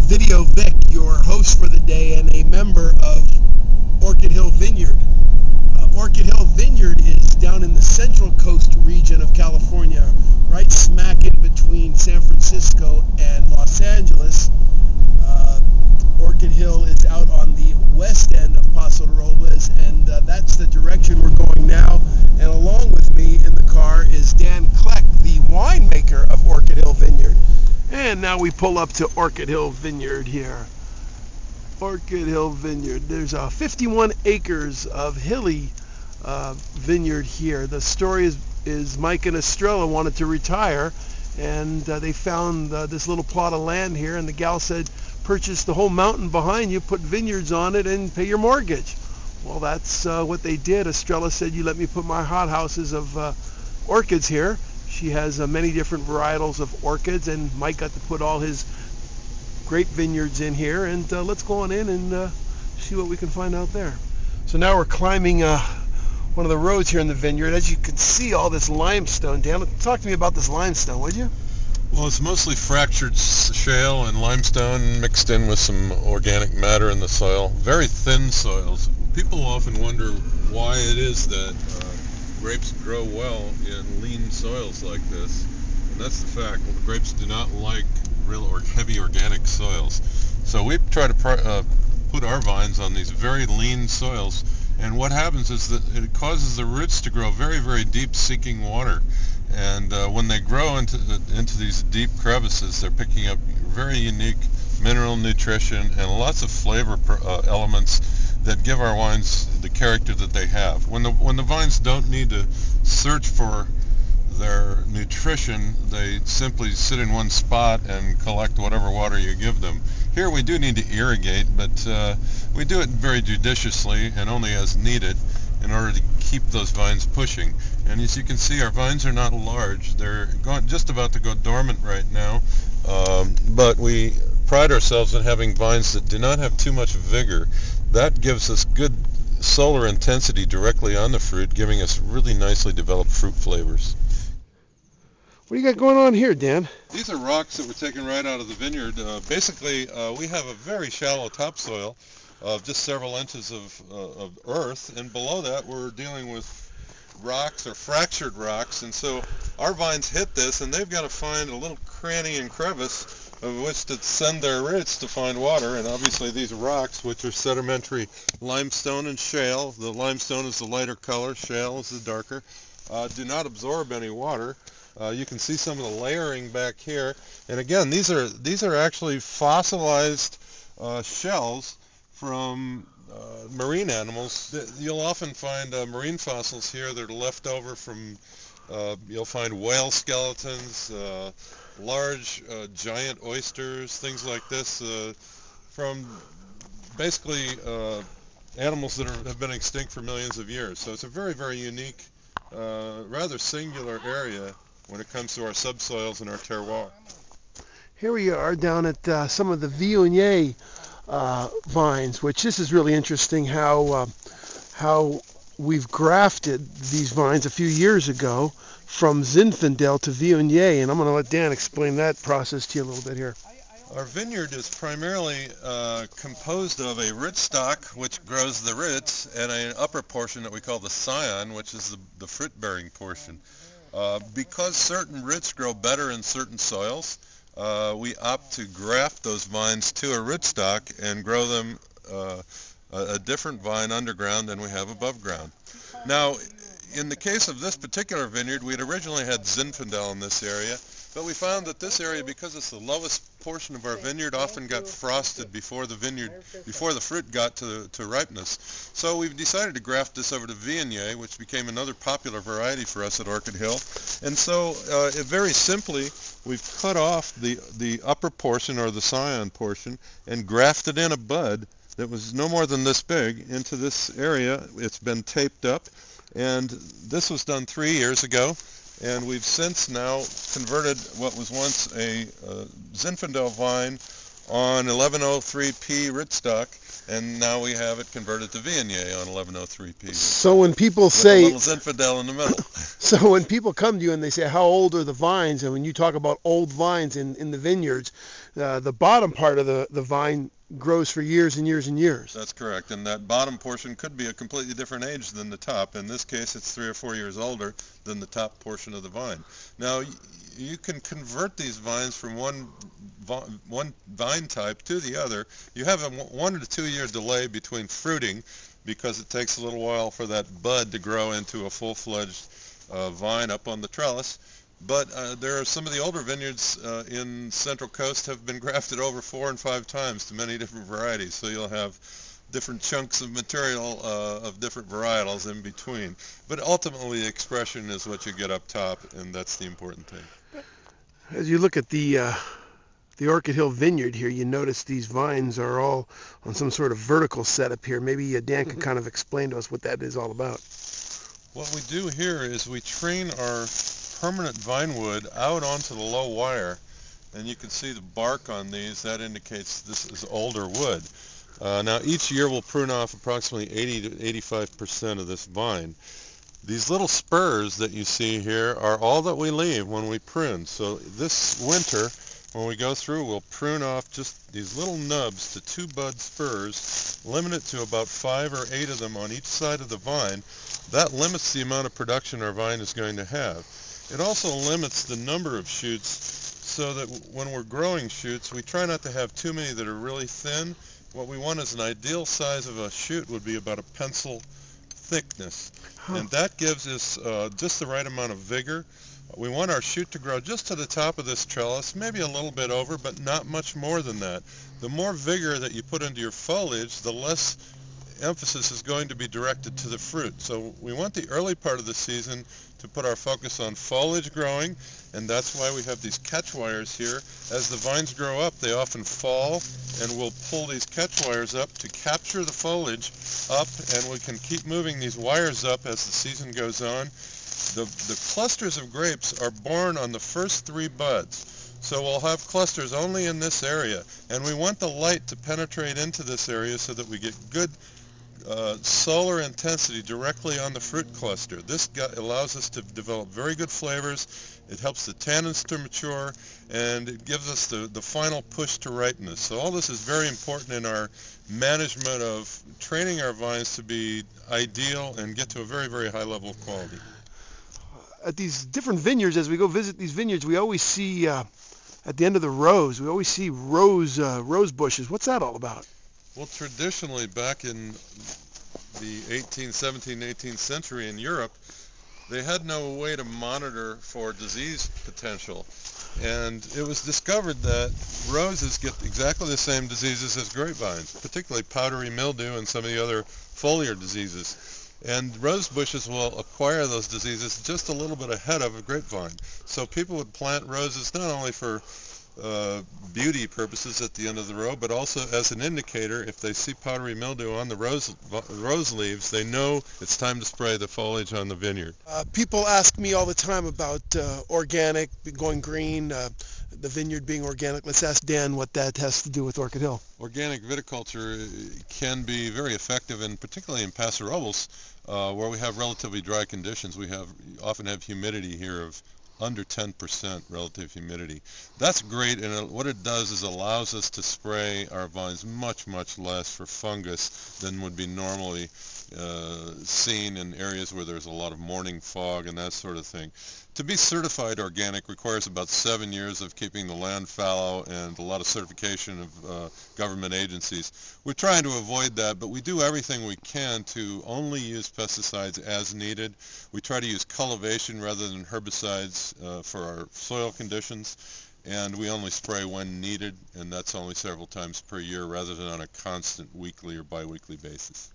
Video Vic, your host for the day and a member of Orchid Hill Vineyard. Orchid Hill Vineyard is down in the Central Coast region of California, right smack in between San Francisco and Los Angeles. Orchid Hill is out on the west end of Paso Robles, and that's the direction we're going now. And along with me in the car is Dan Kleck, the winemaker of Orchid Hill Vineyard. And now we pull up to Orchid Hill Vineyard here. Orchid Hill Vineyard. There's 51 acres of hilly vineyard here. The story is Mike and Estrella wanted to retire, and they found this little plot of land here, and the gal said, purchase the whole mountain behind you, put vineyards on it, and pay your mortgage. Well, that's what they did. Estrella said, you let me put my hothouses of orchids here. She has many different varietals of orchids, and Mike got to put all his grape vineyards in here, and let's go on in and see what we can find out there. So now we're climbing one of the roads here in the vineyard. As you can see, all this limestone. Dan, talk to me about this limestone, would you? Well, it's mostly fractured shale and limestone mixed in with some organic matter in the soil. Very thin soils. People often wonder why it is that grapes grow well in lean soils like this. And that's the fact. Well, the grapes do not like real or heavy organic soils. So we try to put our vines on these very lean soils. And what happens is that it causes the roots to grow very, very deep, seeking water. And when they grow into these deep crevices, they're picking up very unique mineral nutrition and lots of flavor elements that give our wines the character that they have. When the vines don't need to search for their nutrition, they simply sit in one spot and collect whatever water you give them. Here we do need to irrigate, but we do it very judiciously and only as needed in order to keep those vines pushing. And as you can see, our vines are not large. They're just about to go dormant right now, but we pride ourselves in having vines that do not have too much vigor. That gives us good solar intensity directly on the fruit, giving us really nicely developed fruit flavors. What do you got going on here, Dan? These are rocks that were taken right out of the vineyard. Basically, we have a very shallow topsoil of just several inches of earth, and below that we're dealing with rocks or fractured rocks, and so our vines hit this, and they've got to find a little cranny and crevice of which to send their roots to find water. And obviously these rocks, which are sedimentary limestone and shale, the limestone is the lighter color, shale is the darker, do not absorb any water. You can see some of the layering back here, and again, these are actually fossilized shells from marine animals. You'll often find marine fossils here that are left over from, you'll find whale skeletons, large giant oysters, things like this, from basically animals that have been extinct for millions of years. So it's a very, very unique, rather singular area when it comes to our subsoils and our terroir. Here we are down at some of the Vineyard vines, which this is really interesting how we've grafted these vines a few years ago from Zinfandel to Vineyard, and I'm going to let Dan explain that process to you a little bit here. Our vineyard is primarily composed of a rootstock, which grows the roots, and an upper portion that we call the scion, which is the fruit-bearing portion. Because certain roots grow better in certain soils, we opt to graft those vines to a rootstock and grow them a different vine underground than we have above ground. Now, in the case of this particular vineyard, we had originally had Zinfandel in this area, but we found that this area, because it's the lowest portion of our vineyard, often got frosted before the fruit got to ripeness. So we've decided to graft this over to Vineyard, which became another popular variety for us at Orchid Hill. And so very simply, we've cut off the upper portion, or the scion portion, and grafted in a bud that was no more than this big into this area. It's been taped up, and this was done 3 years ago. And we've since now converted what was once a Zinfandel vine on 1103P rootstock, and now we have it converted to Viognier on 1103P. So when people with say, a little Zinfandel in the middle. so when people come to you and they say, how old are the vines? And when you talk about old vines in the vineyards, the bottom part of the vine grows for years and years and years. That's correct, and that bottom portion could be a completely different age than the top. In this case, it's 3 or 4 years older than the top portion of the vine. Now, you can convert these vines from one vine type to the other. You have a 1 to 2 year delay between fruiting because it takes a little while for that bud to grow into a full-fledged vine up on the trellis. But there are some of the older vineyards in Central Coast have been grafted over 4 and 5 times to many different varieties. So you'll have different chunks of material of different varietals in between. But ultimately, the expression is what you get up top, and that's the important thing. As you look at the Orchid Hill Vineyard here, you notice these vines are all on some sort of vertical setup here. Maybe Dan can kind of explain to us what that is all about. What we do here is we train our permanent vine wood out onto the low wire, and you can see the bark on these. That indicates this is older wood. Now each year we'll prune off approximately 80 to 85% of this vine. These little spurs that you see here are all that we leave when we prune. So this winter, when we go through, we'll prune off just these little nubs to 2 bud spurs, limit it to about 5 or 8 of them on each side of the vine. That limits the amount of production our vine is going to have. It also limits the number of shoots so that when we're growing shoots, we try not to have too many that are really thin. What we want is an ideal size of a shoot would be about a pencil thickness. And that gives us just the right amount of vigor. We want our shoot to grow just to the top of this trellis, maybe a little bit over, but not much more than that. The more vigor that you put into your foliage, the less emphasis is going to be directed to the fruit. So we want the early part of the season to put our focus on foliage growing, and that's why we have these catch wires here. As the vines grow up, they often fall, and we'll pull these catch wires up to capture the foliage up, and we can keep moving these wires up as the season goes on. The clusters of grapes are born on the first 3 buds. So we'll have clusters only in this area, and we want the light to penetrate into this area so that we get good solar intensity directly on the fruit cluster. This allows us to develop very good flavors. It helps the tannins to mature, and it gives us the final push to ripeness. So all this is very important in our management of training our vines to be ideal and get to a very, very high level of quality. At these different vineyards, as we go visit these vineyards, we always see at the end of the rows, we always see rose bushes. What's that all about? Well, traditionally, back in the 18th century in Europe, they had no way to monitor for disease potential. And it was discovered that roses get exactly the same diseases as grapevines, particularly powdery mildew and some of the other foliar diseases. And rose bushes will acquire those diseases just a little bit ahead of a grapevine. So people would plant roses not only for beauty purposes at the end of the row, but also as an indicator. If they see powdery mildew on the rose leaves, they know it's time to spray the foliage on the vineyard. People ask me all the time about organic, going green, the vineyard being organic. Let's ask Dan what that has to do with Orchid Hill. Organic viticulture can be very effective, and particularly in Paso Robles, where we have relatively dry conditions. We often have humidity here of under 10% relative humidity. That's great, and what it does is allows us to spray our vines much, much less for fungus than would be normally seen in areas where there's a lot of morning fog and that sort of thing. To be certified organic requires about 7 years of keeping the land fallow and a lot of certification of government agencies. We're trying to avoid that, but we do everything we can to only use pesticides as needed. We try to use cultivation rather than herbicides for our soil conditions, and we only spray when needed, and that's only several times per year rather than on a constant weekly or biweekly basis.